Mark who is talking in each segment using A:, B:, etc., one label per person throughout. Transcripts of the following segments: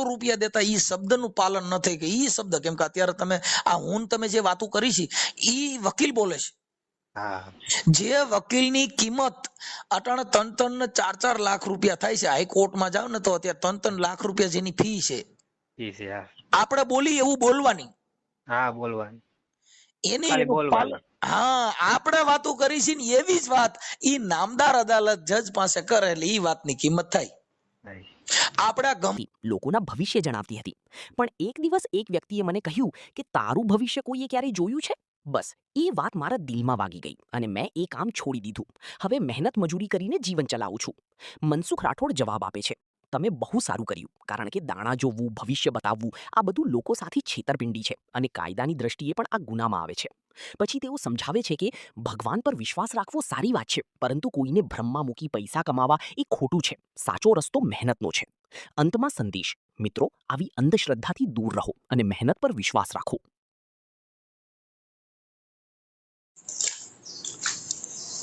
A: રૂપિયા દેતા ઈ શબ્દનું પાલન ન થાય કે ઈ શબ્દ, કેમ કે અત્યારે તમે આ હું તમે જે વાતો કરી છે ઈ વકીલ બોલે છે. જે વકીલની કિંમત અટાણે 3-3 ને 4-4 લાખ રૂપિયા થાય છે. હાઈકોર્ટમાં જાવ ને તો અત્યારે 3-3 લાખ રૂપિયા જેની ફી છે. આપણે બોલી એવું બોલવાની,
B: બોલવાની
A: એની એનું પાલન. હા, આપણે વાતો કરી છે ને એવી જ વાત ઈ નામદાર અદાલત જજ પાસે કરે એટલે ઈ વાતની કિંમત થાય. આપણા
C: લોકોના ભવિષ્ય જણાવતી હતી. પણ એક દિવસ એક વ્યક્તિએ મને કહ્યું કે તારું ભવિષ્ય કોઈએ ક્યારે જોયું છે? બસ એ વાત મારા દિલમાં વાગી ગઈ અને મેં એ કામ છોડી દીધું. હવે મહેનત મજૂરી કરીને જીવન ચલાવું છું. મનસુખ રાઠોડ જવાબ આપે છે, તમે બહુ સારું કર્યું, કારણ કે દાણા જોવું, ભવિષ્ય બતાવવું આ બધું લોકો સાથે છેતરપિંડી છે અને કાયદાની દ્રષ્ટિએ પણ આ ગુનામાં આવે છે. પછી તેઓ સમજાવે છે કે ભગવાન પર વિશ્વાસ રાખવો સારી વાત છે, પરંતુ કોઈને ભ્રમમાં મૂકી પૈસા કમાવા એ ખોટું છે. સાચો રસ્તો મહેનતનો છે. અંતમાં સંદેશ, મિત્રો, આવી અંધશ્રદ્ધાથી દૂર રહો અને મહેનત પર વિશ્વાસ રાખો.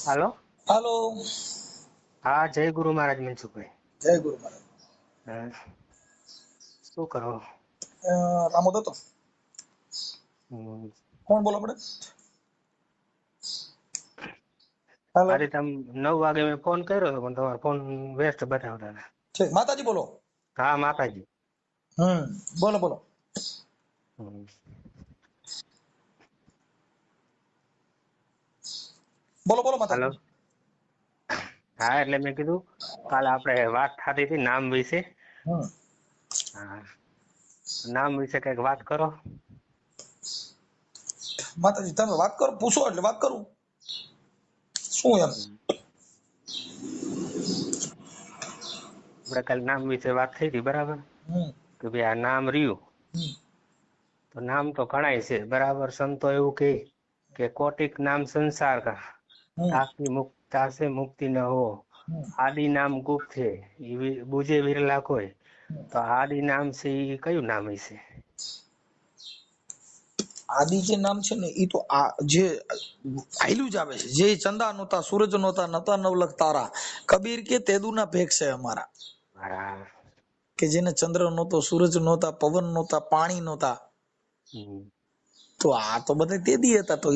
B: હાલો
A: હાલો.
B: હા, જય ગુરુ મહારાજ મનસુખભાઈ.
A: જય ગુરુ મહારાજ.
B: શું કરો?
A: રામો દત્તો. કોણ બોલો પડે?
B: આજે તમે 9 વાગે મેં ફોન કર્યો હતો પણ તમારો ફોન વેસ્ટ બતાવતા હતા.
A: ઠીક, માતાજી બોલો.
B: હા, માતાજી.
A: બોલો બોલો. બોલો બોલો માતાજી.
B: હાલો. હા, એટલે મેં કીધું કાલે આપણે વાત થતી હતી નામ વિશે. હા, નામ વિશે કઈક વાત કરો.
A: માતાજી તમે વાત કરો, પૂછો એટલે વાત કરું. શું એમ?
B: આપણે કાલે નામ વિશે વાત થઈ હતી, બરાબર? કે ભાઈ આ નામ રહ્યું તો નામ તો ઘણાય છે, બરાબર? સંતો એવું કે કોટિક નામ સંસાર કા તાકી મુક્તા સે મુક્તિ ન હો, આદિ નામ ગુપ્ત છે બુજે વિરલા કોઈ. તો આદિ નામ છે એ કયું નામ હશે?
A: આદિ જે નામ છે ને એ તો આ જે આયલું જ આવે છે, જે ચંદા નહોતા, સૂરજ નહોતા, નતા નવલખ તારા, કબીર કે તેદુના ભેખ છે અમારા. કે જેને ચંદ્ર નહોતો, સૂરજ નહોતા, પવન નહોતા, પાણી નહોતા, તો આ તો બધા તેદી હતા. તો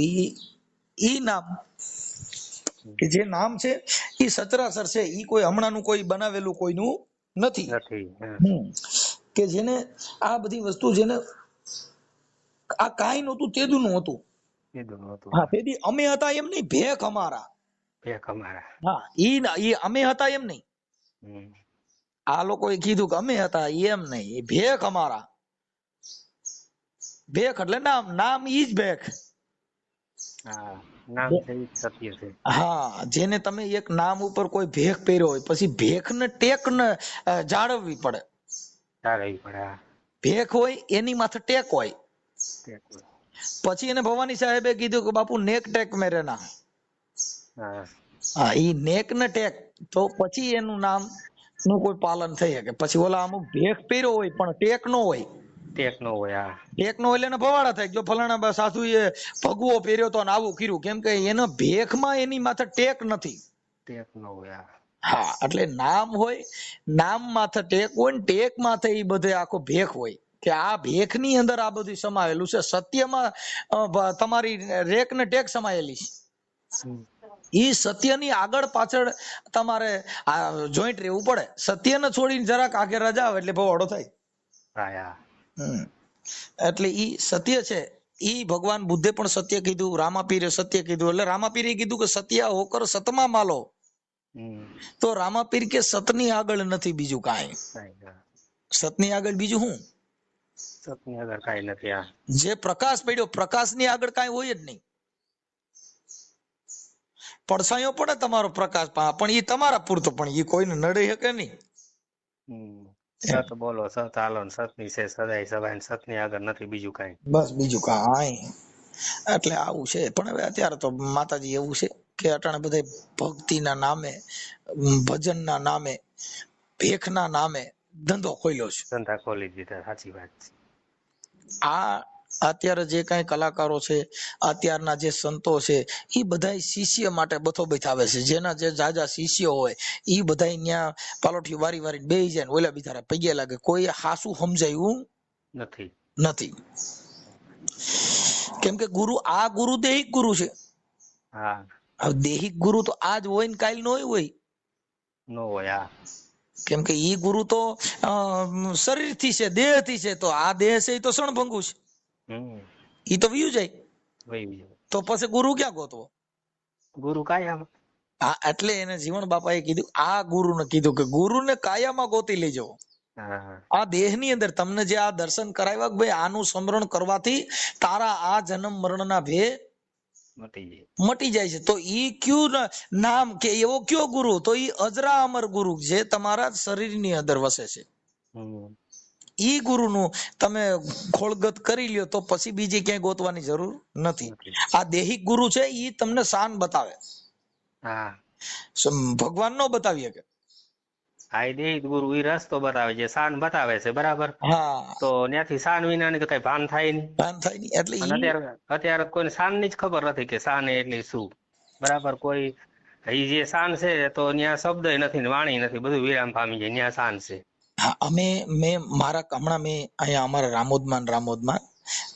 A: ઈ નામ કે જે નામ છે એ સચરાચર છે, ઈ કોઈ હમણાંનું કોઈ બનાવેલું કોઈનું નથી. કે જેને આ બધી વસ્તુ જેને આ કાંઈ નહોતું તેદું નું હતું. હા, તેદી અમે હતા એમ નહીં, ભેખ અમારા. હા, ઈ અમે હતા એમ નહીં. આ લોકોએ કીધું કે અમે હતા એમ નહીં, ભેખ અમારા. ભેખ એટલે નામ, નામ ઈ જ ભેખ. હા, જેને તમે એક નામ ઉપર કોઈ ભેખ પહેર્યો હોય પછી ભેખ ને ટેક ને જાળવવી પડે. ભેખ હોય એની માથે ટેક હોય. પછી એને ભવાની સાહેબે કીધું કે બાપુ નેક ટેક મેં રહેના. હા, ઈ નેક ને ટેક, તો પછી એનું નામ નું કોઈ પાલન થઈ શકે. પછી ઓલા અમુક ભેખ પહેર્યો હોય પણ ટેક નો હોય. ટેક નો હોય એટલે એને ભવાડા થાય. જો ફલાણા સાધુ એ ભગવો પહેર્યો તો આવું કર્યું, કેમ કે એનો ભેખમાં એની માથે ટેક નથી. હા, એટલે નામ હોય, નામ માથે ટેક હોય ને ટેક માથે એ બધે આખો ભેખ હોય. કે આ ભેખ ની અંદર આ બધું સમાયેલું છે. સત્યમાં તમારી રેક ને ટેક સમાયેલી છે. ઈ સત્યની આગળ પાછળ તમારે જોઈન્ટ રહેવું પડે. સત્યને છોડીને જરાક આગળ રજા આવે એટલે ભવાડો થાય. એટલે ઈ સત્ય છે. ઈ ભગવાન બુદ્ધે પણ સત્ય કીધું, રામાપીરે સત્ય કીધું. એટલે રામાપીરે કીધું કે સત્ય હોકર સતમાં માલો. તો રામાપીર કે સતની આગળ નથી બીજું કાંઈ. સતની આગળ બીજું શું? સતની આગળ કાંઈ નથી. જે પ્રકાશ પડ્યો, પ્રકાશની આગળ કાંઈ હોય જ નહીં. પડછાયો પડે તમારો પ્રકાશ, પણ એ તમારા પૂરતો, પણ એ કોઈને નડે શકે નહીં.
B: સત બોલો, સત હાલો, સતની છે સદાય સભાય, સતની આગળ નથી બીજું કાંઈ.
A: બસ બીજું કાંઈ. એટલે આવું છે. પણ હવે અત્યારે તો માતાજી એવું છે કે અટાણે બધા ભક્તિના નામે, ભજનના નામે, ભેખના નામે ધંધો ખોલ્યો છે.
B: ધંધા ખોલી દીધા. સાચી વાત છે.
A: આ અત્યારે જે કઈ કલાકારો છે, અત્યારના જે સંતો છે, એ બધા શિષ્ય માટે બથો બતાવે છે. જેના જે જાજા શિષ્યો હોય એ બધા ત્યાં પાલોઠિયું વારી વારી બેહી જાય ને ઓલા બિચારા પગે લાગે. કોઈ હાસું સમજાયું નથી. કેમ કે ગુરુ દેહિક ગુરુ છે. હવે દેહિક ગુરુ તો આજ હોય ને કાલ નો હોય. કેમ કે ઈ ગુરુ તો શરીર થી છે, દેહ થી છે. તો આ દેહ છે એ તો ક્ષણભંગુ છે, ઈ તો વયું જાય. તો પછી ગુરુ ક્યાં ગોતવો?
B: ગુરુ કાયમ.
A: હા, એટલે એને જીવણ બાપાએ કીધું, આ ગુરુને કીધું કે ગુરુને કાયામાં ગોતી લેજો. આ દેહ ની અંદર તમને જે આ દર્શન કરાવ્યા, ભાઈ આનું સ્મરણ કરવાથી તારા આ જન્મ મરણના ભે મટી જાય છે. તો ઈ ક્યું નામ કે એવો કયો ગુરુ? તો ઈ અજરા અમર ગુરુ જે તમારા શરીર ની અંદર વસે છે. ઈ ગુરુનું તમે ખોળગત કરી લ્યો તો પછી બીજી ક્યાંય ગોતવાની જરૂર નથી. આ દેહિક ગુરુ છે ઈ તમને શાન બતાવે, ભગવાન નો બતાવી શકે.
B: દેહિક ગુરુ ઈ રસ્તો બતાવે છે, શાન બતાવે છે, બરાબર.
A: હા,
B: તો ત્યાંથી શાન વિના ની તો કઈ ભાન થાય
A: નહીં. એટલે
B: અત્યારે કોઈને શાન ની જ ખબર નથી કે શાન એટલે શું, બરાબર. કોઈ ઈ જે શાન છે તો ત્યાં શબ્દ નથી ને વાણી નથી, બધું વિરામ પામી જાય, ત્યાં શાન છે.
A: હા, મેં અહીંયા અમારા રામોદમાં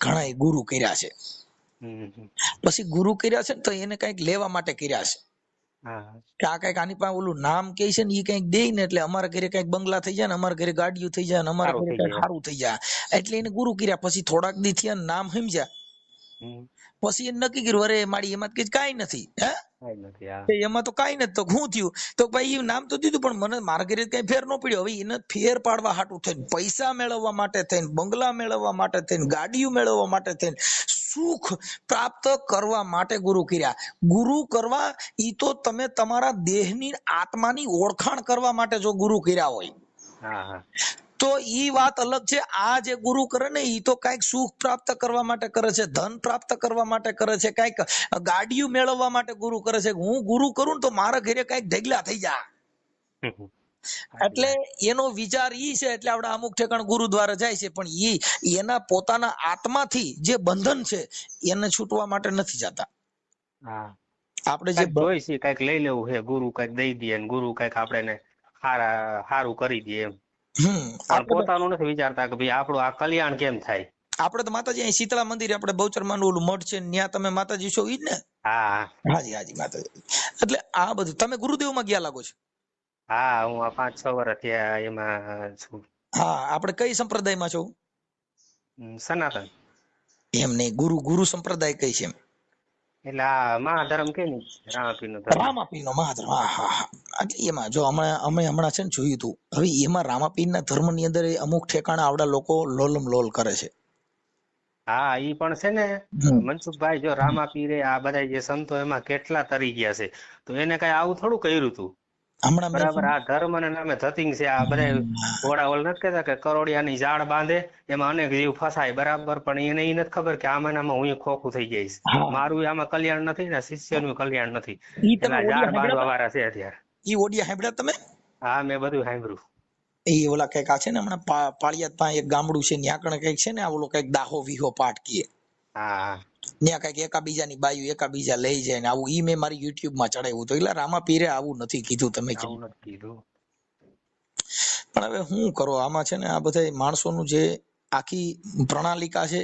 A: ઘણા ગુરુ કર્યા છે. પછી ગુરુ કર્યા છે ને તો એને કઈક લેવા માટે કર્યા છે કે આ કઈક આની પાસે ઓલું નામ કે છે ને એ કઈક દે ને એટલે અમારા ઘરે કઈક બંગલા થઈ જાય ને, અમારા ઘરે ગાડીઓ થઈ જાય ને, અમારા ઘરે કઈક સારું થઈ જાય. એટલે એને ગુરુ કર્યા. પછી થોડાક દી થયા નામ સમજ્યા, પછી એને નક્કી કર્યું, અરે મારી એમાં કઈ કાંઈ નથી. એમાં તો કાંઈ નથી. તો શું થયું? તો ભાઈ એ નામ તો દીધું પણ મને મારા ઘરે કઈ ફેર ન પડ્યો. હવે એને ફેર પાડવા હાટું થઈને, પૈસા મેળવવા માટે થઈને, બંગલા મેળવવા માટે થઈને, ગાડીઓ મેળવવા માટે થઈને, સુખ પ્રાપ્ત કરવા માટે ગુરુ કર્યા. ગુરુ કરવા ઈ તો તમે તમારા દેહની આત્માની ઓળખાણ કરવા માટે જો ગુરુ કર્યા હોય તો ઈ વાત અલગ છે. આ જે ગુરુ કરે ને ઈ તો કઈક સુખ પ્રાપ્ત કરવા માટે કરે છે, ધન પ્રાપ્ત કરવા માટે કરે છે, કઈક ગાડીઓ મેળવવા માટે ગુરુ કરે છે. હું ગુરુ કરું ને તો મારા ઘરે કઈક ઢગલા થઈ જાય. એટલે એનો વિચાર ઈ છે. એટલે આપણે અમુક ઠેકાણ ગુરુદ્વારા જાય છે, પણ ઈ એના પોતાના આત્માથી જે બંધન છે એને છૂટવા માટે નથી જતા. આપણે જે
B: જોઈ છે કઈક લઈ લેવું છે, ગુરુ કઈક દઈ દે ને ગુરુ કઈક આપણે સારું કરી દે એમ, પણ પોતાનું નથી વિચારતા કે ભાઈ આપણું આ કલ્યાણ કેમ થાય.
A: આપણે તો માતાજી અહીં શીતળા મંદિર, આપણે બહુચરમાં ઓલું મઠ છે ત્યાં તમે માતાજી છો ઈ જ ને? હાજી માતાજી. એટલે આ બધું તમે ગુરુદેવમાં ગયા લાગો છો?
B: હું આ 5-6 વર્ષ થયા એમાં છું.
A: આપણે કઈ સંપ્રદાયમાં છો?
B: સનાતન.
A: એમ નહીં, ગુરુ સંપ્રદાય કઈ છે?
B: એટલે આ મહાધર્મ કે નહીં,
A: રામાપીરનો મહાધર્મ. એટલે એમાં જો અમે હમણાં છે ને જોયું હતું. હવે એમાં રામાપીરના ધર્મ ની અંદર અમુક ઠેકાણા આવડા લોકો લોલમ લોલ કરે છે.
B: ઈ પણ છે ને મનસુખભાઈ, જો રામાપીરે આ બધા જે સંતો એમાં કેટલા તરી ગયા છે, તો એને કઈ આવું થોડું કર્યું હતું. બરાબર. આ ધર્મ ના નામે ધતિંગ છે. આ બધા ઘોડા ઓલ નથી કહેતા કે કરોડિયાની જાળ બાંધે એમાં અનેક જીવ ફસાય, બરાબર. પણ એને ઈ નથી ખબર કે આમાં હું ખોખું થઈ જઈશ, મારું આમાં કલ્યાણ નથી ને શિષ્યનું કલ્યાણ નથી. એના જાળ બાંધવા વાળા છે અત્યારે.
A: ઈ ઓડિયા સાંભળ્યા તમે?
B: મેં બધું સાંભળ્યું.
A: એ ઓલા કઈક આ છે ને હમણાં પાળિયાદ પાસે એક ગામડું છે, ત્યાં કણે કઈક છે ને આ ઓલો કઈક દાહો વિહો પાઠ કીએ. ત્યાં કઈક એકાબીજાની બાયુ એકાબીજા લઈ જાય ને આવું. ઈ મેં મારી યુટ્યુબ માં ચડાવ્યું હતું. એટલે રામાપીરે આવું નથી કીધું, તમે કીધું. પણ હવે શું કરો, આમાં છે ને આ બધા માણસોનું જે આખી પ્રણાલિકા છે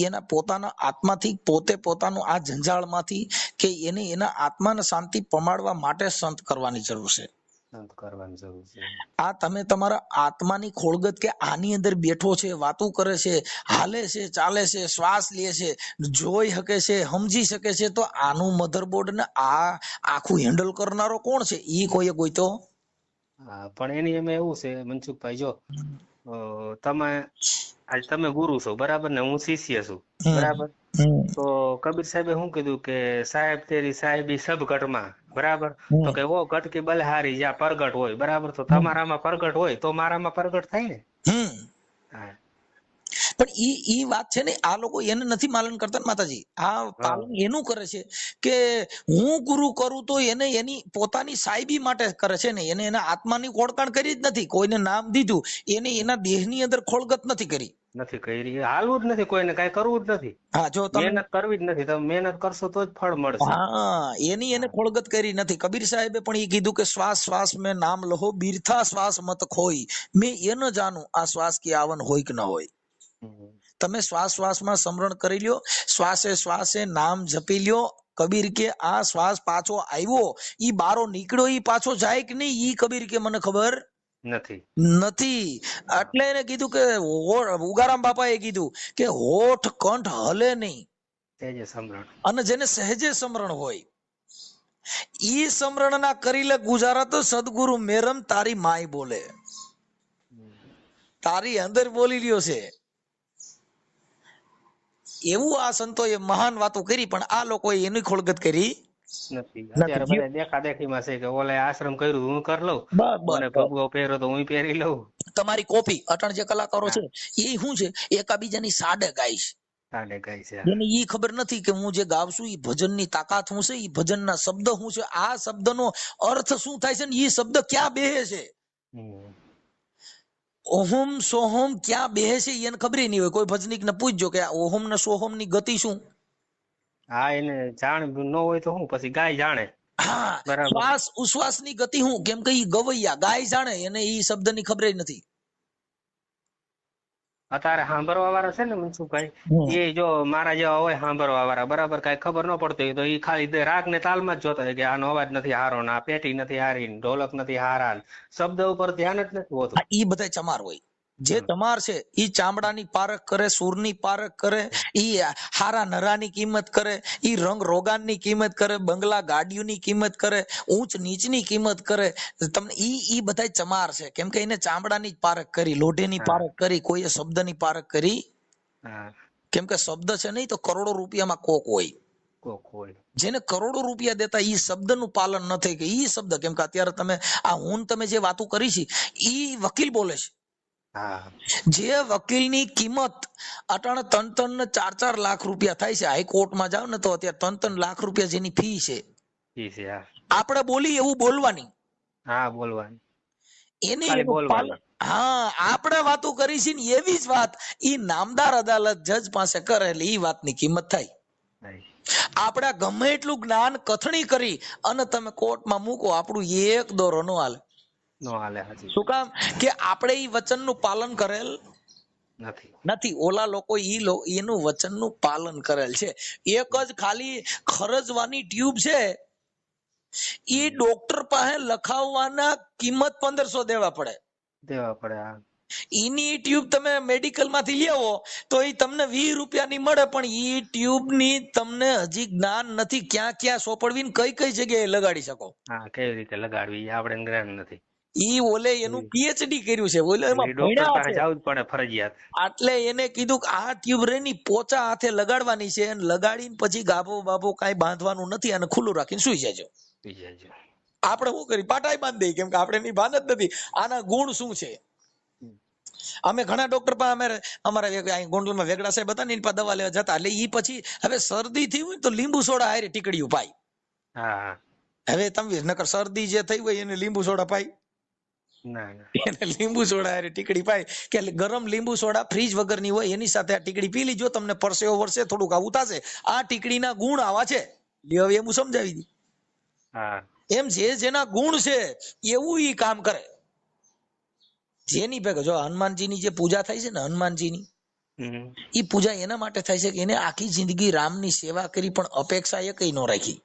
A: એના પોતાના આત્માથી પોતે પોતાનું આ જંજાળમાંથી કે એને એના આત્માને શાંતિ પમાડવા માટે સંત કરવાની જરૂર છે. આ તમે તમારા આત્માની ખોળગત કે આની અંદર બેઠો છે, વાતો કરે છે, હાલે છે, ચાલે છે, શ્વાસ લે છે, જોઈ શકે છે, સમજી શકે છે, તો આનું મધરબોર્ડ ને આ આખું હેન્ડલ કરનારો કોણ છે? ઈ કોઈ તો
B: પણ એની એમાં એવું છે મનસુખભાઈ, જો તમે ગુરુ છો, બરાબર ને હું શિષ્ય છું, બરાબર. તો કબીર સાહેબે શું કીધું કે સાહેબ તેરી સાહેબી સબ ઘટમાં, બરાબર. તો કે વો ઘટ કે બલહારી જ્યાં પ્રગટ હોય, બરાબર. તો તમારામાં પ્રગટ હોય તો મારામાં પ્રગટ થાય ને.
A: પણ ઈ વાત છે ને, આ લોકો એને નથી પાલન કરતા ને માતાજી. આ પાલન એનું કરે છે કે હું ગુરુ કરું તો એને એની પોતાની સાહેબી માટે કરે છે ને. એને એના આત્માની ઓળખાણ કરી જ નથી. કોઈને નામ દીધું, એને એના દેહની અંદર ખોળગત નથી કરી.
B: નથી કરી, હાલવું જ નથી, કોઈને કઈ કરવું જ નથી,
A: હા જો તમે
B: મહેનત કરવી જ નથી. તમે મહેનત કરશો તો જ ફળ મળશે.
A: હા એની એને ખોળગત કરી નથી. કબીર સાહેબે પણ એ કીધું કે શ્વાસ શ્વાસ મેં નામ લહો, બીરથા શ્વાસ મત ખોઈ, મેં એ ન જાણું આ શ્વાસ की આવન હોય કે ન હોય. તમે શ્વાસ શ્વાસમાં સમરણ કરી લ્યો, શ્વાસે શ્વાસે નામ જપી લ્યો. કબીર કે આ શ્વાસ પાછો આવ્યો, ઈ બારો નીકળ્યો, ઈ પાછો જાય કે નહીં, ઈ કબીર કે મને ખબર
B: નથી.
A: નથી. એટલે એને કીધું કે ઉગારામ બાપાએ કીધું કે હોઠ કંઠ હલે નહીં,
B: તે જ સમરણ.
A: અને જેને સહેજે સમરણ હોય ઈ સમરણ ના કરી લે ગુજારા, તો સદગુરુ મેરમ તારી માય બોલે, તારી અંદર બોલી લ્યો છે. એવું આ સંતોએ મહાન વાતો કરી, પણ આ લોકોએ એની ખોળગત કરી
B: નથી. અત્યારે બધા દેખા દેખીમાં છે કે ઓલે આશ્રમ કર્યું હું કરી લઉં, મને ભગવો પહેર્યો તો હું પહેરી લઉં.
A: તમારી કોપી અટણ જે કલાકારો છે એ શું છે, એકાબીજાની સાડે ગાય છે.
B: સાડે ગાય છે.
A: એને ઈ ખબર નથી કે હું જે ગાવ છું ઈ ભજનની તાકાત શું છે, ઈ ભજનના શબ્દ શું છે, આ શબ્દનો અર્થ શું થાય છે, ને ઈ શબ્દ ક્યાં બેહે છે, ઓહમ સોહમ ક્યાં બેહે છે એને ખબર નહીં હોય. કોઈ ભજનીક ને પૂછજો કે ઓહમ ને સોહમ ની ગતિ શું.
B: હા, એને જાણ ન હોય તો હું પછી ગાય જાણે.
A: હા,
B: બરાબર.
A: શ્વાસ ઉશ્વાસ ની ગતિ શું, કેમ કે ઈ ગવૈયા ગાય જાણે, એને ઈ શબ્દ ની ખબર નથી.
B: અત્યારે સાંભળવા વાળા છે ને મનસુખભાઈ, એ જો મારા જેવા હોય સાંભળવા વાળા, બરાબર, કઈ ખબર ન પડતી હોય તો એ ખાલી રાગ ને તાલમાં જ જોતા હોય કે આનો અવાજ નથી હારો, આ પેટી નથી હારી, ઢોલક નથી હારા, શબ્દ ઉપર ધ્યાન જ નથી હોતું.
A: ઈ બધા ચમાર હોય. જે ચમાર છે ઈ ચામડાની પારખ કરે, સૂરની પારખ કરે, ઈ હારા નરાની કિંમત કરે, ઈ રંગ રોગાનની કિંમત કરે, બંગલા ગાડીઓની કિંમત કરે, ઊંચ નીચની કિંમત કરે. તમને ઈ બધા ચમાર છે, કેમ કે એને ચામડાની જ પારખ કરી, લોઢેની પારખ કરી, કોઈએ શબ્દની પારખ કરી. કેમ કે શબ્દ છે નહીં તો કરોડો રૂપિયામાં કોક હોય. જેને કરોડો રૂપિયા દેતા ઈ શબ્દનું પાલન ન થઈ કે ઈ શબ્દ, કેમ કે અત્યારે તમે જે વાતો કરી છે ઈ વકીલ બોલે છે. જે વકીલની કિંમત અટાણે 3-3 ને 4-4 લાખ રૂપિયા થાય છે. હાઈકોર્ટમાં જાવ ને તો અત્યારે 3-3 લાખ રૂપિયા જેની ફી છે. આપણે બોલી એવું બોલવાની, એને હા આપણે વાતો કરી છે ને એવી જ વાત ઈ નામદાર અદાલત જજ પાસે કરે એટલે ઈ વાતની કિંમત થાય. આપણે ગમે એટલું જ્ઞાન કથણી કરી અને તમે કોર્ટમાં મૂકો, આપણું એક દોરો નો હાલે. શું કામ કે આપણે ઈ વચનનું પાલન કરેલ નથી. ઓલા લોકો એનું વચનનું પાલન કરેલ છે. એક જ ખાલી ખરજવાની ટ્યુબ છે, એ ડોક્ટર પાસે લખાવવાના કિંમત 1500 દેવા પડે. એની ટ્યુબ તમે મેડિકલ માંથી લેવો તો એ તમને 20 રૂપિયાની મળે, પણ એ ટ્યુબ ની તમને હજી જ્ઞાન નથી ક્યાં ક્યાં સોપડવી, કઈ કઈ જગ્યાએ લગાડી શકો,
B: કેવી રીતે લગાડવી આપણે જ્ઞાન નથી.
A: ઈ ઓલે એનું પીએચડી કર્યું છે, ઓલે એમાં ભણ્યા છે,
B: જવું જ પડે ફરજિયાત. એટલે
A: એને કીધું કે આ ટ્યુબ રેની પોચા હાથે લગાડવાની છે, અને લગાડીને પછી ગાભો બાભો કાંઈ બાંધવાનું નથી, અને ખુલ્લું રાખીને સુઈ જજો. આપણે શું કરી પાટાઈ બાંધી દઈએ, કેમ કે આપણે એની ભાન જ નથી આના ગુણ શું છે. અમે ઘણા ડોક્ટર પાસે અમારા ગોંડલમાં વેગડા સાહેબ હતા ને એની પાસે દવા લેવા જતા, એટલે ઈ પછી હવે શરદી થઈ હોય તો લીંબુ સોડા હારે ટીકડીયું પાય. હવે તમે નકર શરદી જે થઈ હોય એને લીંબુ સોડા પાય, એને લીંબુ સોડા હારે ટીકડી પાય કે ગરમ લીંબુ સોડા ફ્રીજ વગરની હોય એની સાથે આ ટીકડી પી લીજો, તમને પરસેવો વરસે, થોડુંક આવું થશે, આ ટીકડીના ગુણ આવા છે. લ્યો એમ સમજાવી દી. એમ જેના ગુણ છે એવું ઈ કામ કરે. જેની ભેગા જો હનુમાનજીની જે પૂજા થાય છે ને, હનુમાનજીની ઈ પૂજા એના માટે થાય છે કે એને આખી જિંદગી રામની સેવા કરી, પણ અપેક્ષા એ કઈ ન રાખી.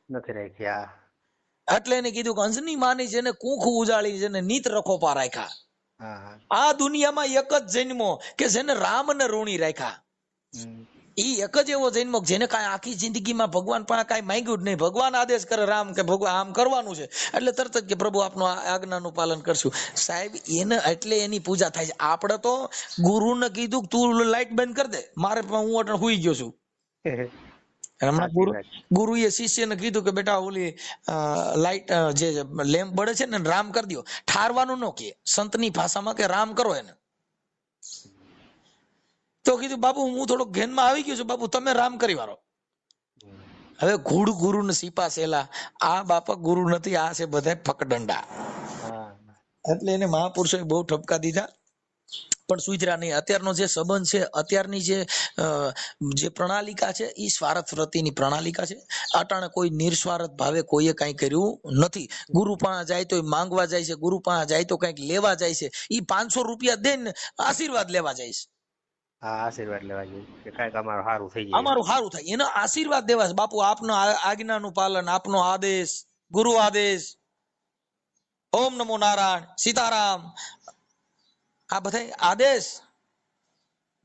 A: એટલે એને કીધું કે અંજની માની જેને કુખ ઉજાળી, જેને નીત રખોપા રાખ્યા, આ દુનિયામાં એક જ જન્મો કે જેને રામ ને ઋણી રાખ્યા. ઈ એક જ એવો જન્મ જેને કાંઈ આખી જિંદગીમાં ભગવાન પણ કાંઈ માંગ્યું જ નહીં. ભગવાન આદેશ કરે રામ કે ભગવાન આમ કરવાનું છે એટલે તરત જ કે પ્રભુ આપનું આજ્ઞાનું પાલન કરશું. સાહેબ એને એટલે એની પૂજા થાય છે. આપણે તો ગુરુને કીધું તું લાઈટ બંધ કરી દે, મારે હું અટણ હુઈ ગયો છું. હમણાં ગુરુએ શિષ્યને કીધું કે બેટા ઓલી લાઈટ જે લેમ્પ બળે છે ને રામ કરી દો. ઠારવાનું ન કે સંતની ભાષામાં કે રામ કરો એને. તો કીધું બાપુ હું થોડોક ઘેનમાં આવી ગયો છું, બાપુ તમે રામ કરી વાળો. હવે ગુરુ ને સીપા સેલા, આ બાપા ગુરુ નથી, આ છે બધા ફકડંડા. એટલે એને મહાપુરુષોએ બહુ ઠપકા દીધા. પણ સુધર્યા નહીં. અત્યારનો જે સંબંધ છે, અત્યારની જે પ્રણાલિકા છે એ સ્વાર્થ વૃત્તિની પ્રણાલિકા છે. અટાણે કોઈ નિસ્વાર્થ ભાવે કોઈએ કઈ કર્યું નથી. ગુરુ પાસે જાય તો માંગવા જાય છે, ગુરુ પાસે જાય તો કઈક લેવા જાય છે. ઈ 500 રૂપિયા દઈને આશીર્વાદ લેવા જાય છે.
B: હા, આશીર્વાદ લેવા જોઈએ કે કાંઈક અમારું સારું થઈ જાય.
A: અમારું સારું થાય એના આશીર્વાદ દેવા છે. બાપુ આપનો આજ્ઞાનું પાલન, આપનો આદેશ, ગુરુ આદેશ, ઓમ નમો નારાયણ, સીતારામ, આ બધા આદેશ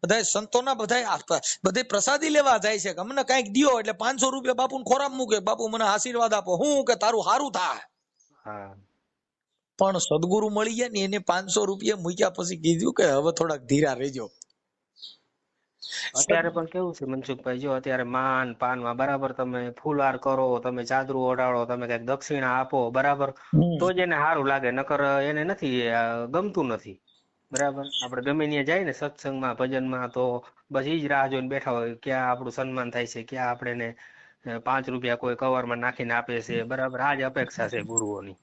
A: બધા સંતોના બધા પ્રસાદી લેવા જાય છે કે અમને કઈક દિયો. એટલે 500 રૂપિયા બાપુ ખોરાક મૂકે, બાપુ મને આશીર્વાદ આપો, હું કે તારું સારું થાય.
B: હા,
A: પણ સદગુરુ મળી ગયા ને એને 500 રૂપિયા મૂક્યા પછી કીધું કે હવે થોડાક ધીરા રહેજો.
B: અત્યારે પણ કેવું છે મનસુખભાઈ, જો અત્યારે માન પાનમાં બરાબર તમે ફૂલહાર કરો, તમે ચાદરું ઓઢાડો, તમે કઈક દક્ષિણા આપો બરાબર, તો જ એને સારું લાગે, નકર એને નથી ગમતું નથી. બરાબર, આપણે ગમે ત્યાં જાય ને સત્સંગમાં ભજનમાં તો બસ ઈ જ રાહ જોઈને બેઠા હોય ક્યાં આપણું સન્માન થાય છે, ક્યાં આપણે 5 રૂપિયા કોઈ કવરમાં નાખીને આપે છે. બરાબર, આ જ અપેક્ષા છે ગુરુઓની.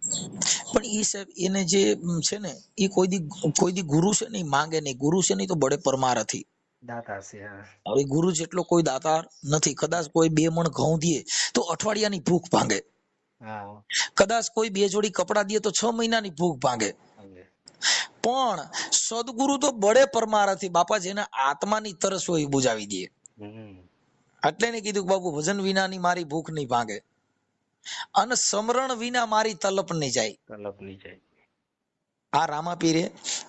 A: પણ ઈ સાહેબ એને જે છે ને એ કોઈ દી ગુરુ છે ને માંગે નહીં. ગુરુ છે ને તો બડે પરમારથી
B: દાતા છે. હા,
A: હવે ગુરુ જેટલો કોઈ દાતાર નથી. કદાચ કોઈ 2 મણ ઘઉં દે તો અઠવાડિયાની ભૂખ ભાંગે.
B: હા,
A: કદાચ કોઈ 2 જોડી કપડા દે તો 6 મહિનાની ભૂખ ભાંગે. પણ સદગુરુ તો બડે પરમારથી બાપા જેના આત્માની તરસ હોય બુજાવી દે. એટલે ને કીધું બાપુ ભજન વિનાની મારી ભૂખ નહીં ભાંગે અને સમરણ વિના મારી તલપ નહીં જાય.
B: તલપ નહીં જાય.
A: આ રામાપીરે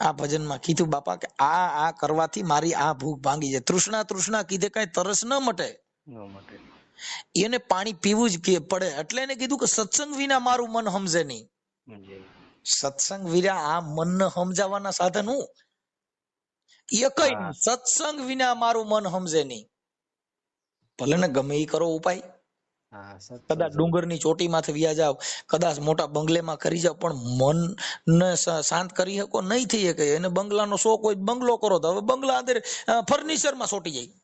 A: આ ભજનમાં કીધું બાપા કે આ કરવાથી મારી આ ભૂખ ભાંગી જાય. તૃષ્ણા કીધે કઈ તરસ ન મટે, એને પાણી પીવું જ કે પડે. એટલે એને કીધું કે સત્સંગ વિના મારું મન સમજે નહીં. સત્સંગ વિના આ મનને સમજાવવાના સાધન હું એ કઈ નહીં. સત્સંગ વિના મારું મન સમજે નહીં. ભલે ને ગમે એ કરો ઉપાય, કદાચ ડુંગરની ચોટીમાંથી વ્યા જાવ, કદાચ મોટા બંગલેમાં કરી જાવ, પણ મનને શાંત કરી શકો નહીં થઈ શકે. એને બંગલાનો શોખ હોય, બંગલો કરો તો હવે બંગલા અંદર ફર્નિચરમાં સોટી જાય.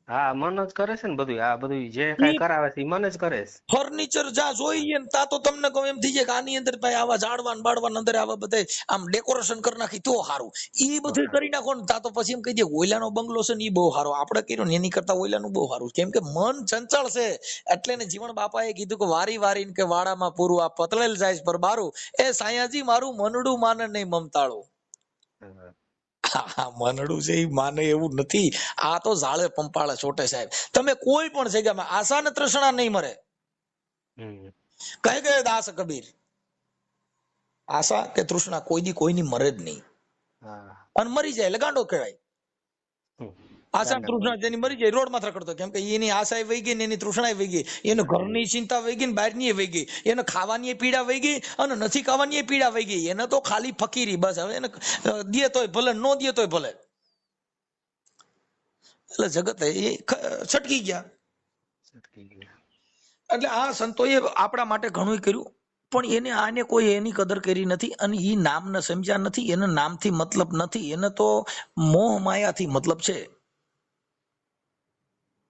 B: હા, મન જ કરે છે ને બધું. આ બધું જે કઈ કરાવે છે મન જ કરે છે.
A: ફર્નિચર જ્યાં જોઈએ ને તા તો તમને કહું એમ થઈ જાય કે આની અંદર ભાઈ આવા ઝાડવાન બાળવાન અંદર આવા બધા આમ ડેકોરેશન કરી નાખી તો સારું. એ બધું કરી નાખો ને તા તો પછી એમ કહી દે ઓઈલાનો બંગલો છે ને એ બહુ સારો, આપણે કર્યો ને એની કરતા ઓઈલાનું બહુ સારું. કેમ કે મન ચંચળ છે. એટલે ને જીવન બાપાએ કીધું કે વારી વારીને કે વાડામાં પૂરું આ પતલેલ જાય પર બારું, એ સાયાજી મારું મનડું માને નહીં મમતાળું. મનડું છે એ માને એવું નથી. આ તો ઝાડે પંપાળે છોટે સાહેબ. તમે કોઈ પણ જગ્યામાં આશા ને તૃષ્ણા નહીં મરે. કહે દાસ કબીર, આશા કે તૃષ્ણા કોઈ દી કોઈની મરે જ નહીં. અને મરી જાય એટલે ગાંડો કહેવાય. આશા તૃષ્ણા જેની મરી જાય રોડ માં રખડતો. કેમ કે એની આશા વહી ગઈ ને એની તૃષ્ણા વહી ગઈ, એને ઘરની ચિંતા વહી ગઈ ને બહારની વહી ગઈ, એને ખાવાની પીડા વહી ગઈ અને નથી ખાવાની પીડા વહી ગઈ. એને તો ખાલી ફકીરી બસ. હવે એને દે તોય ભલે, નો દે તોય ભલે. એટલે જગત એ છટકી ગયા. એટલે આ સંતોએ આપણા માટે ઘણું કર્યું, પણ આને કોઈ એની કદર કરી નથી. અને એ નામને સમજ્યા નથી. એને નામથી મતલબ નથી, એને તો મોહ માયાથી મતલબ છે.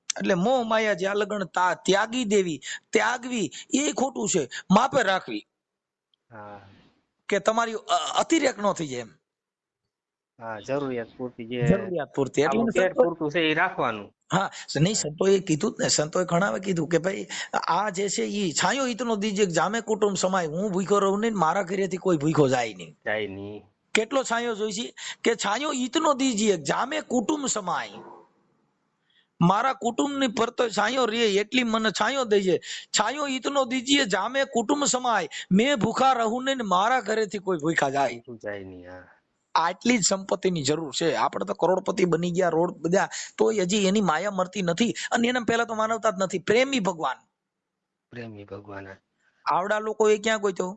A: એટલે મોહ માયા જ્યાં લગન ત્યાગી દેવી, ત્યાગવી એ ખોટું છે. માપે રાખવી કે તમારી અતિરેક ન થઈ જાય એમ.
B: જરૂરિયાત પૂરતી, જે
A: જરૂરિયાત પૂરતી. એટલે
B: પેટ પૂરતું છે એ રાખવાનું.
A: હા, નહીં સંતોએ કીધું ને, સંતોએ ઘણા કીધું કે ભાઈ આ જે છે એ છાંયો ઈતનો દીજે જામે કુટુંબ સમાય. હું ભૂખો રહું નહીં, મારા ઘરેથી કોઈ ભૂખો જાય નહીં. કેટલો છાંયો જોઈશે કે છાંયો ઈતનો દીજીએ જામે કુટુંબ સમાય. મારા કુટુંબની પર તો છાંયો રે એટલી મને છાંયો દેજે. છાંયો ઈતનો દીજીએ જામે કુટુંબ સમાય. મેં ભૂખા રહું નહીં, મારા ઘરેથી કોઈ ભૂખા જાય નહીં. આટલી જ સંપત્તિની જરૂર છે. આપણે તો કરોડપતિ બની ગયા, રોડ બધા, તો હજી એની માયા મરતી નથી. અને એના પહેલા તો માનવતા જ નથી. પ્રેમી ભગવાન આવડા લોકો એ ક્યાં ગોઈતો?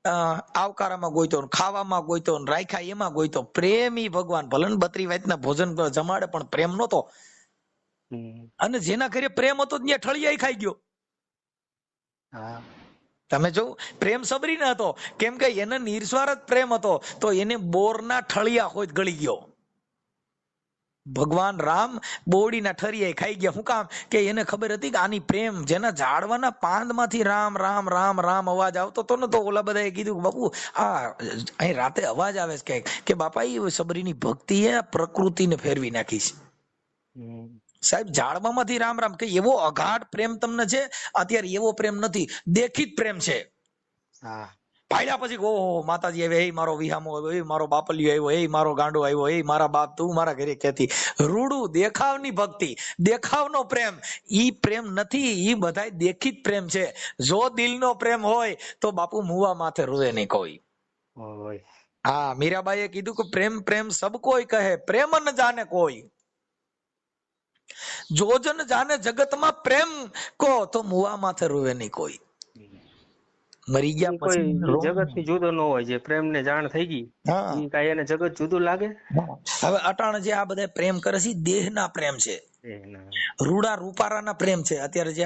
A: આવકારામાં ગોઈતો, ખાવામાં ગોઈતો, રાખ્યા એમાં ગોઈતો. પ્રેમી ભગવાન ભલે 32 વાતના ભોજન જમાડે પણ પ્રેમ નતો. અને જેના ઘરે પ્રેમ હતો ત્યાં ઠળિયા ખાઈ ગયો. તમે જો પ્રેમ સબરી ન હતો. કેમ કે એને નિર્સ્વાર્થ પ્રેમ હતો, તો એને બોરના ઠળિયા હોય ગળી ગયો. ભગવાન રામ બોડીના ઠરિયા ખાઈ ગયા. શું કામ? કે એને ખબર હતી કે આની પ્રેમ, જેના ઝાડવાના પાંદમાંથી રામ રામ રામ રામ અવાજ આવતો હતો ને, તો ઓલા બધાએ કીધું કે બાપુ આ અહીં રાતે અવાજ આવે છે કે બાપા એ સબરીની ભક્તિ એ પ્રકૃતિને ફેરવી નાખી છે. સાહેબ ઝાડવામાંથી રામ રામ, કે એવો અગાઢ પ્રેમ તમને છે. અત્યારે એવો પ્રેમ નથી, દેખિત પ્રેમ છે.
B: હા,
A: પાડ્યા પછી ઓહો માતાજી આવે, એ મારો વિહામો આવ્યો, એ મારો બાપલિયો આવ્યો, એ મારો ગાંડો આવ્યો, એ મારા બાપ તું મારા ઘરે કહેતી. રૂડું દેખાવની ભક્તિ, દેખાવનો પ્રેમ, ઈ પ્રેમ નથી. ઈ બધાય દેખિત પ્રેમ છે. જો દિલનો પ્રેમ હોય તો બાપુ મુવા માથે રૂવે નહીં કોઈ. હા, મીરાબાઈએ કીધું કે પ્રેમ પ્રેમ સબ કોઈ કહે, પ્રેમ ન જાને કોઈ. જોજન જાને જગતમાં પ્રેમ કો, તો મુવા માથે રૂવે નહીં કોઈ. મરી ગયા
B: કોઈ
A: પછી
B: જગત થી જુદો ન હોય. જે પ્રેમ ને જાણ થઈ ગઈ, ઈ કાંઈ એને જગત જુદું લાગે?
A: હવે અટાણ જે આ બધા પ્રેમ કરે છે, દેહના પ્રેમ છે, રૂડા રૂપારાના પ્રેમ છે. અત્યારે જે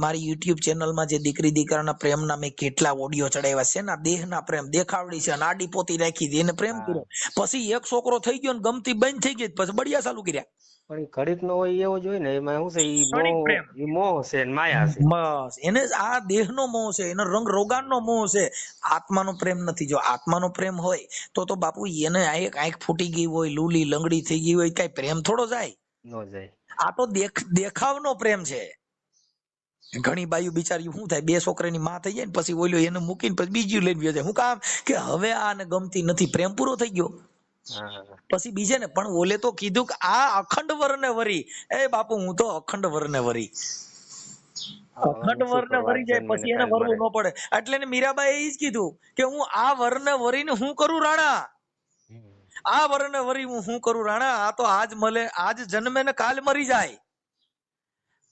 A: મારી યુટ્યુબ ચેનલમાં જે દીકરી દીકરાના પ્રેમના મેં કેટલા ઓડિયો ચડાવ્યા છે ને, દેહના પ્રેમ દેખાવડી છે, આડી પોતી રાખી હતી, એને પ્રેમ કર્યો. પછી એક છોકરો થઈ ગયો ને ગમતી બંધ થઈ ગઈ, પછી બળિયા ચાલુ કર્યા.
B: પણ ઘડીક નો હોય એવો જોઈએ ને, એમાં શું છે, ઈ મોહ છે ને માયા છે.
A: બસ એને આ દેહનો મોહ છે, એનો રંગ રોગાનનો મોહ છે. આત્માનો પ્રેમ નથી. જો આત્માનો પ્રેમ હોય તો બાપુ એને આંખ ફૂટી ગઈ હોય, લૂલી લંગડી થઈ ગઈ હોય, કઈ પ્રેમ થોડો જાય?
B: ન જાય.
A: આ તો દેખાવનો પ્રેમ છે. ઘણી બાયું બિચારી શું થાય, બે છોકરાની માં થઈ જાય ને પછી ઓલ્યો એને મૂકીને પછી બીજું લઈને ગયો જાય. શું કામ? કે હવે આને ગમતી નથી, પ્રેમ પૂરો થઈ ગયો. પછી બીજે ને પણ ઓલે તો કીધું કે આ અખંડ વરને વરી. એ બાપુ હું તો અખંડ વરને વરી. અખંડ વરને વરી જાય પછી એને વરવું ન પડે. એટલે ને મીરાબાઈએ એ જ કીધું કે હું આ વરને વરીને હું કરું રાણા, આ વરને વરી હું શું કરું રાણા. આ તો આજ મળે, આજ જન્મે ને કાલ મરી જાય,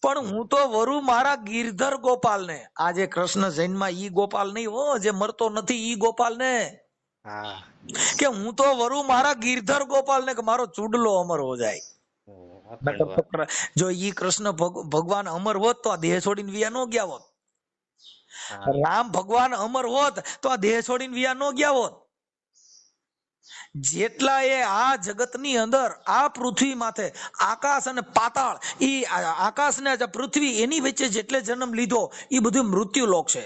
A: પણ હું તો વરુ મારા ગિરધર ગોપાલ ને. આ જે કૃષ્ણ જૈનમાં ઈ ગોપાલ નહીં હો, જે મરતો નથી ઈ ગોપાલ ને. કે હું તો વરુ મારા ગિરધર ગોપાલ ને, કે મારો ચૂડલો અમર હો જાય. જો ઈ કૃષ્ણ ભગવાન અમર હોત તો આ દેહ છોડીને વિયા નો ગયા હોત. રામ ભગવાન અમર હોત તો આ દેહ છોડીને વિયા નો ગયા હોત. જેટલા એ આ જગતની અંદર, આ પૃથ્વી માથે આકાશ અને પાતાળ, ઈ આકાશ ને પૃથ્વી એની વચ્ચે જેટલે જન્મ લીધો એ બધું મૃત્યુ લોક છે.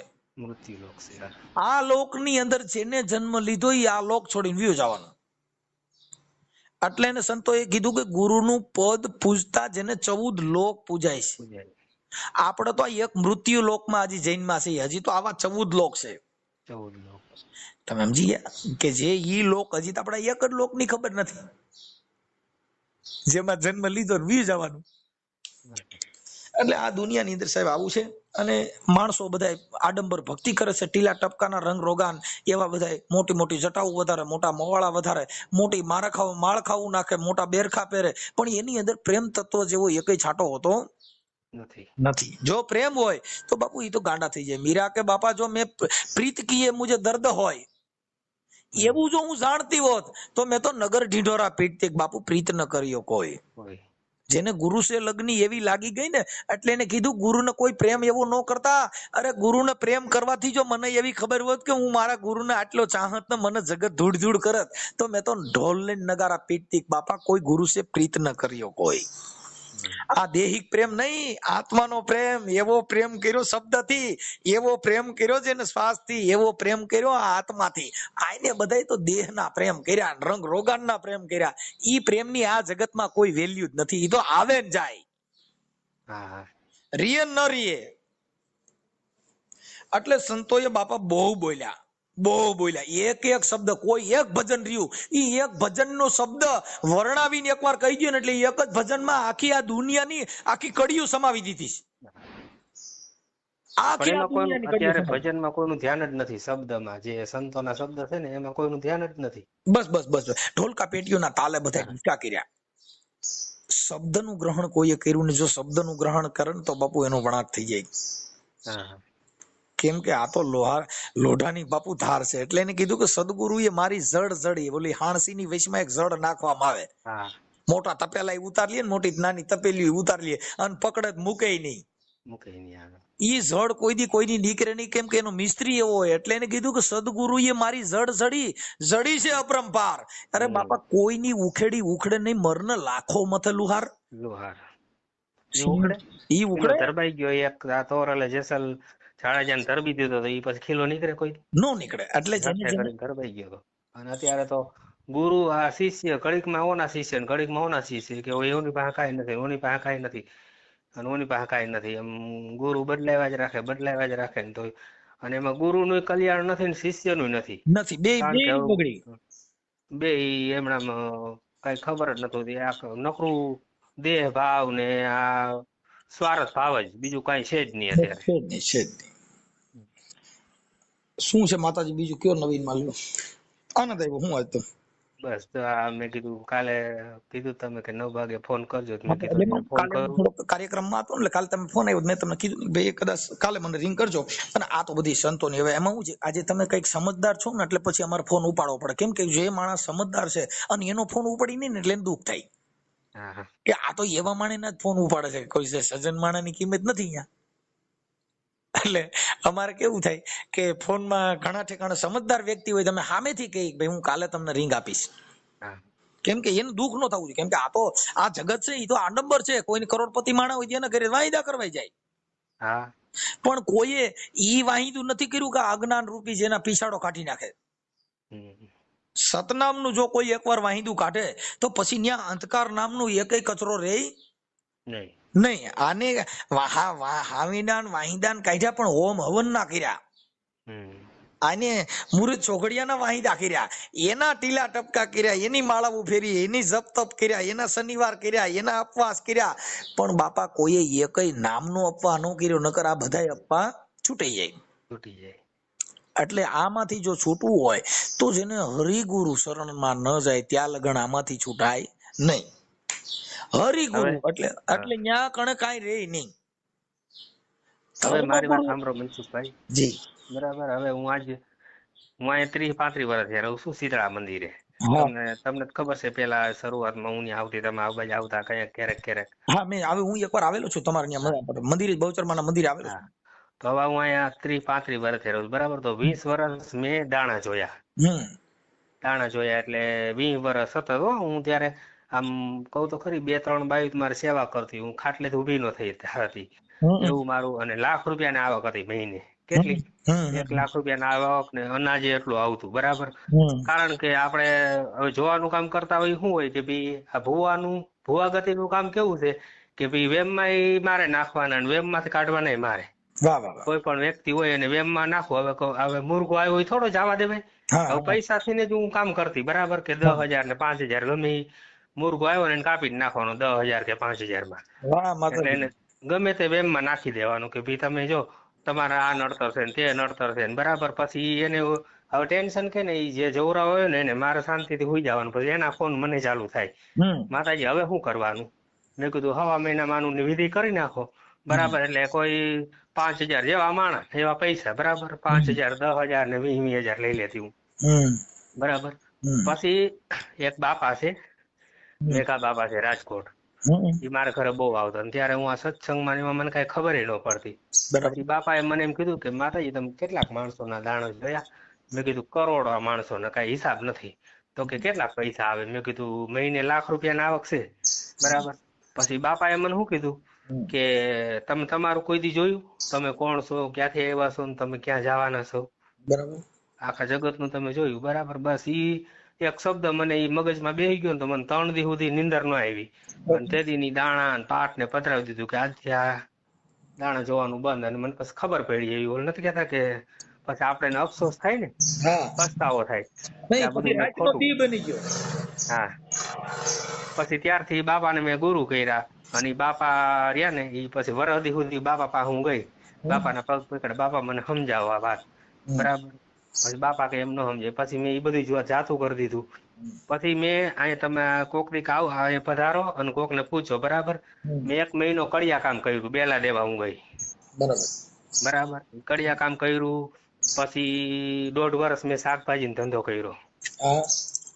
A: આ લોક ની અંદર જેને જન્મ લીધો એ આ લોક છોડીને વ્યુ જવાનો. એટલે એને સંતોએ કીધું કે ગુરુનું પદ પૂજતા જેને 14 લોક પૂજાય છે. આપણે તો એક મૃત્યુ લોકમાં હજી જૈનમાં છે, હજી તો આવા 14 લોક છે.
B: 14 લોક.
A: તમે સમજી ગયા કે જે ઈ લોક હજી તો આપડા એક જ લોક ની ખબર નથી, જેમાં જન્મ લીધો ને વી જવાનું. એટલે આ દુનિયાની અંદર સાહેબ આવું છે. અને માણસો બધા આડંબર ભક્તિ કરે છે, ટીલા ટપકાના રંગ રોગાન એવા બધા, મોટી મોટી જટાઓ વધારે, મોટા મોવાળા વધારે, મોટી માળખાવું નાખે, મોટા બેરખા પહેરે, પણ એની અંદર પ્રેમ તત્વ જેવો એકય છાંટો હોતો નથી. જો પ્રેમ હોય તો બાપુ એ તો ગાંડા થઈ જાય. મીરા કે બાપા જો મેં પ્રીત કીએ મુજે દર્દ હોય, એવું જો હું જાણતી હોત તો મેં તો નગર ઢીંઢોરા પીટતી. બાપુ પ્રીત ન કર્યો કોઈ. જેને ગુરુ સે લગની એવી લાગી ગઈ ને, એટલે એને કીધું ગુરુને કોઈ પ્રેમ એવો ન કરતા. અરે ગુરુને પ્રેમ કરવાથી જો મને એવી ખબર હોત કે હું મારા ગુરુને આટલો ચાહત ને મને જગત ધૂળ ધૂળ કરત, તો મેં તો ઢોલ ને નગારા પીટતી. બાપા કોઈ ગુરુ સે પ્રીત ન કર્યો કોઈ. આ દેહિક પ્રેમ નહીં, આત્માનો પ્રેમ. એવો પ્રેમ કર્યો શબ્દથી, એવો પ્રેમ કર્યો જેને શ્વાસથી, એવો પ્રેમ કર્યો આ આત્માથી. આને બધાય તો દેહના પ્રેમ કર્યા, રંગ રોગાનના પ્રેમ કર્યા. ઈ પ્રેમની આ જગતમાં કોઈ વેલ્યુ જ નથી. ઈ તો આવે ને જાય, રીએ ન રીએ. એટલે સંતોએ બાપા બહુ બોલ્યા, બહુ બોલ્યા. એક એક શબ્દ, કોઈ એક ભજન રહ્યું, ઈ એક ભજનનો શબ્દ વર્ણવીને એકવાર કહી દો ને એટલે એક જ ભજનમાં આખી આ દુનિયાની આખી કડીઓ સમાવી દીધી.
B: અત્યારે ભજનમાં કોઈનું ધ્યાન જ નથી. શબ્દમાં જે સંતોના શબ્દ છે ને એમાં કોઈનું ધ્યાન જ નથી.
A: બસ બસ બસ ઢોલકા પેટીઓના તાલે બધા હિંચકા કર્યા. શબ્દનું ગ્રહણ કોઈએ કર્યું ને જો શબ્દનું ગ્રહણ કરે ને તો બાપુ એનો વણાટ થઈ જાય. કેમ કે આ તો લોઢાની બાપુ ધાર છે. એટલે એને કીધું કે સદગુરુએ મારી જડ જડી, ઓલી હાણસીની વેશમાં એક જડ નાખવામાં આવે, મોટા તપેલા ઉતાર લે, મોટી નાની તપેલી ઉતાર લે અને પકડે મૂકે નહીં.
B: મૂકે નહીં આગળ.
A: ઈ જડ કોઈ દી કોઈની નીકળે નહીં, કેમ કે એનો મિસ્ત્રી એવો હોય. એટલે એને કીધું કે સદગુરુએ મારી જડ જડી છે અપરંપાર. અરે બાપા, કોઈની ઉખેડી ઉખડે નહીં, મરને લાખો મથે લુહાર.
B: લુહાર ઈ ઉખડે.
A: ઈ ઉખડે
B: ધરબાઈ ગયો એક આ તોરલે જેસલ જાડેજાને ધરબી દીધો તો ઈ પછી ખીલો નીકળે કોઈ
A: નો નીકળે. એટલે
B: ધરબાઈ ગયો તો. અને અત્યારે તો ગુરુ આ શિષ્ય ઘડીકમાં ઓના શિષ્ય ને ઘડીકમાં ઓના શિષ્ય કે એની પાસે કાંઈ નથી, ઓની પાસે કાંઈ નથી અને ઓની પાસે કાંઈ નથી, એમ ગુરુ બદલાવ્યા જ રાખે ને તો. અને એમાં ગુરુનું કલ્યાણ નથી ને શિષ્યનું નથી. બે એમણામ કઈ ખબર જ નથી. આ નકરું દેહ ભાવ ને આ સ્વાર્થ ભાવ જ, બીજું કઈ છે જ નહીં અત્યારે.
A: શું છે માતાજી બીજું કયો નવીન માં લ્યો? આનંદ આવ્યો. હું આજ તો
B: બસ મેં કીધું કાલે કીધું તમે કે 9 વાગે ફોન કરજો. મેં કીધું ફોન કરું.
A: થોડો કાર્યક્રમમાં હતો એટલે કાલે તમે ફોન આવ્યો, મેં તમને કીધું ભાઈ કદાચ કાલે મને રિંગ કરજો. અને આ તો બધી સંતોની. હવે એમાં શું છે, આજે તમે કઈક સમજદાર છો ને એટલે પછી અમારે ફોન ઉપાડવો પડે. કેમ કે જે માણસ સમજદાર છે અને એનો ફોન ઉપાડી નહીં ને એટલે એને દુઃખ થાય કે આ તો એવા માણસના જ ફોન ઉપાડે છે, કોઈ સજ્જન માણસની કિંમત નથી અહીંયા. એટલે અમારે કેવું થાય કે ફોનમાં ઘણા ઠેકાણે સમજદાર વ્યક્તિ હોય, તમે સામેથી કહી ભાઈ હું કાલે તમને રિંગ આપીશ. કેમ કે એને દુઃખ ન થવું જોઈએ. કેમ કે આ તો આ જગત છે, એ તો આ નંબર છે. કોઈને કરોડપતિ માણા હોય એને ઘરે વાયદા કરવાઈ જાય, પણ કોઈએ ઈ વાહિદું નથી કર્યું કે અજ્ઞાન રૂપી જેના પીછાડો કાઢી નાખે. સતનામનું જો કોઈ એકવાર વાહિદું કાઢે તો પછી ત્યાં અંધકાર નામનું એકય કચરો રે નહીં. આને હાવિદાન વાહિદાન કાઢ્યા પણ હોમ હવન ના કર્યા. આને મુરત ચોઘડિયાના વાહિદા કર્યા, એના ટીલા ટપકા કર્યા, એની માળાઓ ફેરી, એની જપ તપ કર્યા, એના શનિવાર કર્યા, એના અપવાસ કર્યા. પણ બાપા કોઈએ એકય નામનો અપવા ન કર્યો, નકર આ બધા અપવા છૂટી જાય. એટલે આમાંથી જો છૂટવું હોય તો જેને હરિગુરુ શરણમાં ન જાય ત્યાં લગન આમાંથી છૂટાય નહીં. હરિગુરુ એટલે ન્યા કણે કાંઈ રે નહીં.
B: હવે મારી વાત સાંભળો મનસુખભાઈ. જી બરાબર. હવે હું અહીંયા 30-35 વર્ષથી રહું છું શીતળા મંદિરે. તમને ખબર છે પેલા શરૂઆતમાં હું આવતી, તમે આવતા ક્યારેક.
A: હા, મેં હું એકવાર આવેલો છું તમારે ત્યાં મંદિરે, બહુચરમાના મંદિરે આવેલો છું.
B: તો હવે હું અહીંયા 30-35 વર્ષથી રહું બરાબર. તો 20 વર્ષ મેં દાણા જોયા. એટલે 20 વર્ષ સતત હું ત્યારે આમ કહું તો ખરી 2-3 બાયું મારી સેવા કરતી, હું ખાટલેથી ઉભી ન થઈ હતી એવું મારું. અને લાખ રૂપિયાની આવક હતી મહિને. કેટલી? 1 લાખ રૂપિયાની આવક ને અનાજે એટલું આવતું બરાબર. કારણ કે આપણે હવે જોવાનું કામ કરતા હોય શું હોય કે ભાઈ આ ભુવા ગતિનું કામ કેવું છે કે ભાઈ વેમમાં મારે નાખવાના અને વેમમાંથી કાઢવાના મારે. કોઈ પણ વ્યક્તિ હોય અને વેમમાં નાખવું. હવે મુર્ગો આવ્યો હોય થોડો જવા દેવાય. હવે પૈસાથી ને જ હું કામ કરતી બરાબર કે 10,000 ને 5,000 ગમે મુર્ગો આવ્યો ને કાપી જ નાખવાનો 10,000 કે 5,000 માં. એટલે એને ગમે તે વેમમાં નાખી દેવાનું કે ભાઈ તમે જો તમારે આ નડતર છે ને તે નડતર છે ને બરાબર. પછી એને હવે ટેન્શન કે ને જે જવરા હોય ને એને મારે શાંતિથી સુઈ જવાનું. પછી એના ફોન મને ચાલુ થાય, માતાજી હવે શું કરવાનું? મેં કીધું હવા મહિના માનું વિધિ કરી નાખો બરાબર. એટલે કોઈ 5,000 જેવા માણસ એવા પૈસા બરાબર. 5,000 10,000 ને 20,000 લઈ લેતી હું બરાબર. પછી એક બાપા છે, મેઘા બાપા છે રાજકોટ. એ મારા ઘરે બહુ આવતા. ત્યારે હું આ સત્સંગમાં એમાં મને કઈ ખબર ન પડતી. પછી બાપાએ મને એમ કીધું કે માતાજી તમે કેટલાક માણસોના દાણો જોયા? મેં કીધું કરોડો માણસોના કઈ હિસાબ નથી. તો કે કેટલાક પૈસા આવે? મેં કીધું મહિને લાખ રૂપિયાની આવક છે બરાબર. પછી બાપાએ મને શું કીધું કે તમે તમારું કોઈ દી જોયું? તમે કોણ છો, ક્યાંથી આવ્યા છો, તમે ક્યાં જવાના છો બરાબર? આખા જગત નું તમે જોયું બરાબર. બસ ઈ એક શબ્દ મને ઈ મગજમાં બેસી ગયો તો મને 3 દી સુધી નીંદર ન આવી. અને તે દી ની દાણા પાટ ને પધરાવી દીધું કે આજથી આ દાણા જોવાનું બંધ. અને મને પછી ખબર પડી એવું નથી કેતા કે પછી આપણે અફસોસ થાય ને, પસ્તાવો થાય. હા, પછી ત્યારથી બાપાને મેં ગુરુ કર્યા. અને બાપા રહ્યા ને એ પછી વરદી સુધી બાપા પાસે હું ગઈ, બાપાના પગ પકડે, બાપા મને સમજાવો આ વાત બરાબર. પછી બાપા કે એમ ન સમજે. પછી મેં એ બધું જાતું કરી દીધું. પછી મેં અહીંયા તમે કોક દીક આવો અહીંયા પધારો અને કોક ને પૂછો બરાબર. મેં 1 મહિનો કડિયા કામ કર્યું, બેલા દેવા હું ગઈ બરાબર. કડિયા કામ કર્યું. પછી 1.5 વર્ષ મેં શાકભાજીનો ધંધો કર્યો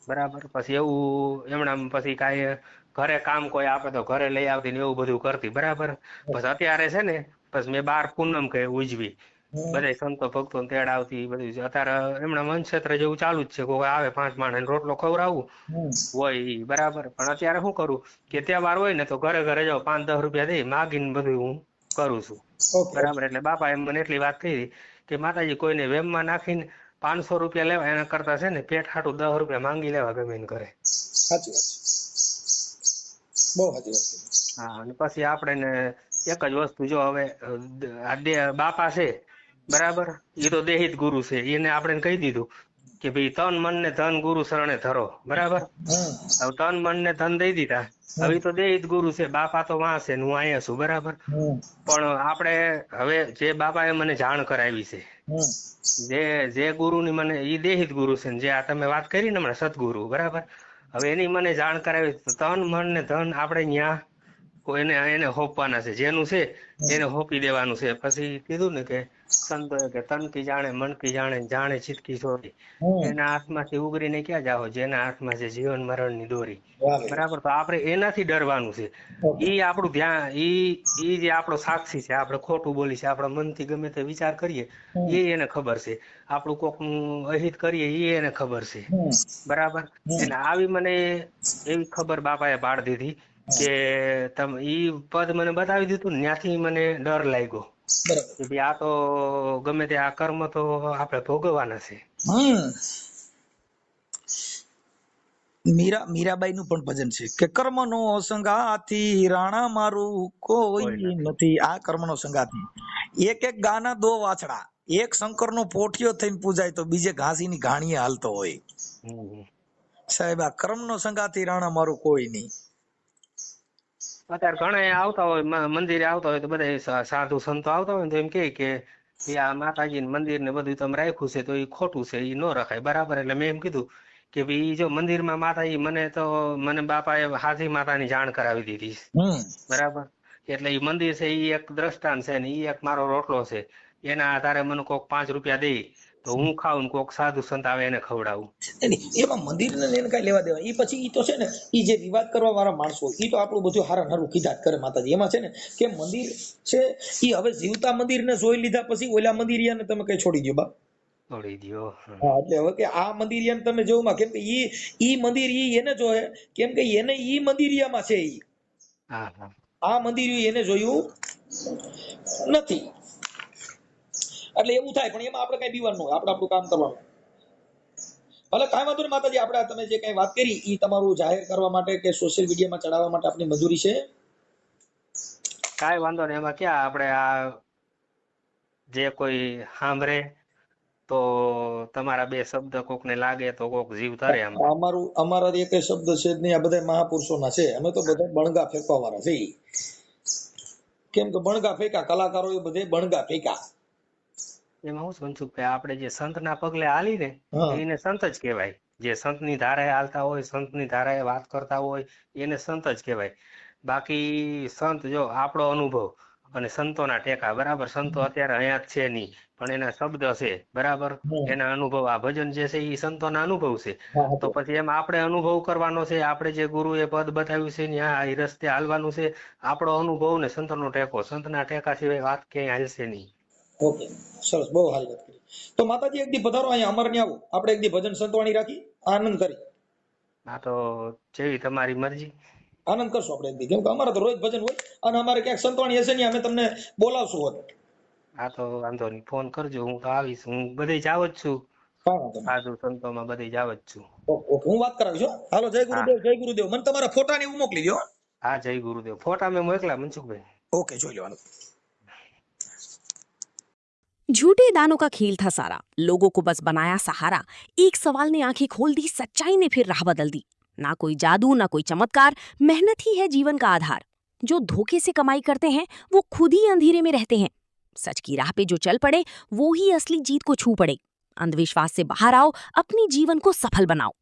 B: બરાબર. પછી એવું એમણામ પછી કાંઈ ઘરે કામ કોઈ આપે તો ઘરે લઈ આવતી ને એવું બધું કરતી બરાબર. પછી અત્યારે છે ને પછી મેં 12 પૂનમ કે ઉજવી, બધા સંતો ભક્તો તેડાવતી બધું. અત્યારે એમણા મનક્ષેત્ર જેવું ચાલુ જ છે, કોઈ આવે 5 માણસ રોટલો ખવડાવવું હોય ઈ, બરાબર. પણ અત્યારે શું કરું કે તહેવાર હોય ને તો ઘરે ઘરે જાઉં, 5-10 રૂપિયા દઈ માગીને બધું હું કરું છું, બરાબર. એટલે બાપા એમ મને એટલી વાત કરી કે માતાજી કોઈને વેમમાં નાખીને 500 રૂપિયા લેવા એના કરતા છે ને પેટ હાટું 10 રૂપિયા માંગી લેવા ગમે એને ઘરે.
A: સાચી વાત બહુ સાચી વાત.
B: હા, અને પછી આપણે ને એક જ વસ્તુ, જો હવે બાપા છે બરાબર, એ તો દેહિત ગુરુ છે, એને આપણે કહી દીધું કે ભાઈ તન મન ને ધન ગુરુ શરણે ધરો, બરાબર. હવે તન મન ને ધન દઈ દીધા, હવે તો દેહિત ગુરુ છે, બાપા તો વાં છે ને હું અહીંયા છું, બરાબર. પણ આપણે હવે જે બાપાએ મને જાણ કરાવી છે, જે ગુરુની મને, ઈ દેહિત ગુરુ છે ને જે આ તમે વાત કરી ને હમણાં સદગુરુ, બરાબર. હવે એની મને જાણ કરાવી, તન મન ને ધન આપણે ન્યા એને હોપવાના છે, જેનું છે એને હોપી દેવાનું છે. પછી કીધું ને કે સંતોએ કે તન કી જાણે મન કી જાણે જાણે ચિત્ત કી ચોરી, એના હાથમાંથી ઉગરીને ક્યાં જાઓ, જેના હાથમાં છે જીવન મરણ ની દોરી, બરાબર. તો આપણે એનાથી ડરવાનું છે. ઈ આપણું ધ્યાન, ઈ જે આપણો સાક્ષી છે, આપણે ખોટું બોલી છે, આપણા મનથી ગમે તે વિચાર કરીએ એ એને ખબર છે, આપણું કોકનું અહિત કરીએ એ એને ખબર છે, બરાબર. એટલે આવી મને એવી ખબર બાપાએ પાડી દીધી કે તમે ઈ પદ મને બતાવી દીધું ને, ત્યાંથી મને ડર લાગ્યો કે ભાઈ આ તો ગમે તે આ કર્મ તો આપણે ભોગવવાના છે.
A: મીરાબાઈ નું પણ ભજન છે કે કર્મનો સંગાથી રાણા મારું કોઈ નથી. આ કર્મનો સંગાથી એક એક ગાના 2 વાછડા, એક શંકરનો પોઠિયો થઈને પૂજાય તો બીજે ઘાસીની ઘાણીએ હાલતો હોય. સાહેબ આ કર્મનો સંગાથી રાણા મારું કોઈ નહીં.
B: અત્યારે ઘણા આવતા હોય, મંદિરે આવતા હોય તો બધા સાધુ સંતો આવતા હોય તો એમ કે આ માતાજી મંદિર ને બધું તમે રાખ્યું છે તો એ ખોટું છે, એ ન રખાય, બરાબર. એટલે મેં એમ કીધું કે ભાઈ જો મંદિરમાં માતાજી, મને બાપાએ હાથી માતાની જાણ કરાવી દીધી, બરાબર. એટલે એ મંદિર છે એ એક દ્રષ્ટાંત છે ને એ એક મારો રોટલો છે, એના આધારે મને કોક 5 રૂપિયા દે તો હું ખાઉં ને કોક સાધુ સંત આવે એને ખવડાવું.
A: એમાં મંદિર ને એને કઈ લેવા દેવા, એ પછી ઈ તો છે ને ઈ જે વિવાદ કરવા વાળા માણસો ઈ તો આપણું બધું હારા હારું કીધા કરે માતાજી. એમાં છે ને કે મંદિર છે ઈ હવે જીવતા મંદિર ને જોઈ લીધા પછી ઓલા મંદિરિયાને તમે કઈ છોડી દો બા,
B: છોડી દો.
A: હા, એટલે હવે કે આ મંદિરિયાને તમે જોમાં, કેમ કે ઈ મંદિર ઈ એને જોહે, કેમ કે એને ઈ મંદિરિયામાં છે, ઈ આ મંદિર એને જોયું નથી. એટલે એવું થાય, પણ એમાં આપણે કઈ બીવાનું હોય, આપણે આપણું કામ કરવાનું. ભલે કાંઈ વાંધો નહીં માતાજી, આપણે તમે જે કઈ વાત કરી ઈ તમારું જાહેર કરવા માટે કે સોશિયલ મીડિયામાં ચડાવવા માટે આપની મજૂરી છે.
B: કાંઈ વાંધો નહીં, એમાં ક્યાં આપણે આ જે કોઈ સાંભળે તો તમારા 2 શબ્દ કોકને લાગે તો કોક જીવ ધરે.
A: અમારા એક શબ્દ છે જ નહીં, આ બધા મહાપુરુષોના છે. અમે તો બધા બણગા ફેંકવા વાળા છે. કેમ કે બણગા ફેંકા કલાકારો એ બધે બણગા ફેંકા.
B: એમાં હું સંશુભાઈ, આપણે જે સંતના પગલે હાલી ને એને સંત જ કહેવાય. જે સંતની ધારાએ હાલતા હોય, સંતની ધારાએ વાત કરતા હોય એને સંત જ કહેવાય. બાકી સંત જો આપણો અનુભવ અને સંતોના ટેકા, બરાબર. સંતો અત્યારે અહીંયા જ છે નહીં, પણ એના શબ્દ છે, બરાબર. એના અનુભવ, આ ભજન જે છે એ સંતોના અનુભવ છે. તો પછી એમ આપણે અનુભવ કરવાનો છે, આપણે જે ગુરુએ પદ બતાવ્યું છે ત્યાં એ રસ્તે હાલવાનું છે. આપણો અનુભવ ને સંતનો ટેકો, સંતના ટેકા સિવાય વાત ક્યાંય હાલશે નહીં.
A: ઓકે, સરસ, બહુ સારી વાત કરી. તો માતાજી એક દી પધારો અહીંયા અમર ને આવો, આપણે એક દી ભજન સંતવાણી રાખી આનંદ કરી.
B: આ તો જેવી તમારી મરજી.
A: આનંદ કરશું આપણે એક દી, કેમ કે અમારે તો રોજ ભજન હોય અને અમારે ક્યાંક સંતવાણી હશે ને અમે તમને બોલાવશું હોત.
B: હા તો વાંધો નહીં, ફોન કરજો, હું તો આવીશ. હું બધે જાવ જ છું, સાધુ સંતોમાં બધે જાવ જ છું.
A: ઓકે, હું વાત કરાવીશ. હાલો, જય ગુરુદેવ, જય ગુરુદેવ. મને તમારા ફોટા ને એવું મોકલી દો.
B: હા, જય ગુરુદેવ. ફોટા મેં મોકલા મનસુખભાઈ.
A: ओके, જોઈ લેવાનું.
C: झूठे दानों का खेल था सारा, लोगों को बस बनाया सहारा। एक सवाल ने आंखें खोल दी, सच्चाई ने फिर राह बदल दी। ना कोई जादू, ना कोई चमत्कार, मेहनत ही है जीवन का आधार। जो धोखे से कमाई करते हैं वो खुद ही अंधेरे में रहते हैं। सच की राह पे जो चल पड़े वो ही असली जीत को छू पड़े। अंधविश्वास से बाहर आओ, अपनी जीवन को सफल बनाओ।